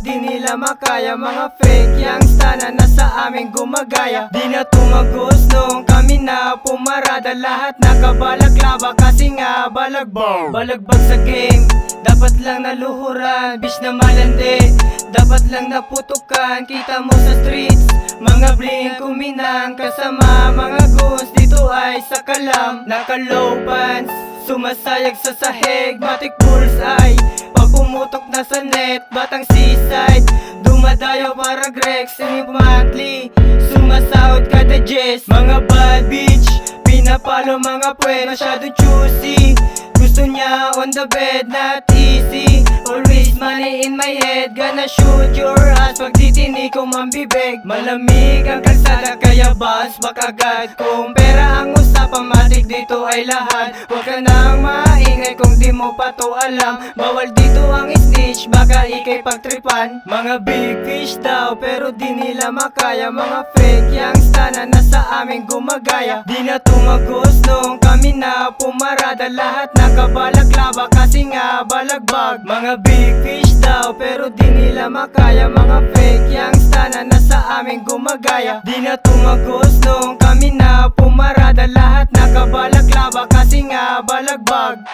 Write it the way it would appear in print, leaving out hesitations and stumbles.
di nila makaya. Mga fake youngsta na nasa aming gumagaya. Di na tumagos nung kami na pumarada. Lahat nakabalaklava kasi nga balagbag. Balagbag sa game, dapat lang naluhuran. Bitch na malandi, dapat lang naputukan. Kita mo sa streets, mga bling kuminang. Kasama mga goons, dito ay sa kalam. Naka-low pants, sumasayag sa sahig. Matic bullseye, pag pumutok na sa net. Batang seaside, dumadayo para Grex. Monthly, sumasahod kada Jess. Mga bad bitch, pinapalo mga puwet. Masyadong choosy, gusto niya on the bed, not easy. Always money in my head, gonna shoot your ass pag titinig ko mambibig. Malamig ang kalsada kaya bounce back agad. Kung pera ang usapan, matik dito ay lahat. Huwag ka nang maingay kung di mo pa to alam. Bawal dito ang snitch, baka ikay pagtripan. Mga big fish daw pero di nila makaya. Mga fake youngsta na nasa aming gumagaya. Di na tumagos nung kami na pumarada. Lahat nakabalaklava kasi nga balagbag. Mga big fish daw pero di nila makaya. Mga fake youngsta na nasa aming gumagaya. Di na tumagos nung kami na pumarada. Lahat nakabalaklava kasi nga balagbag.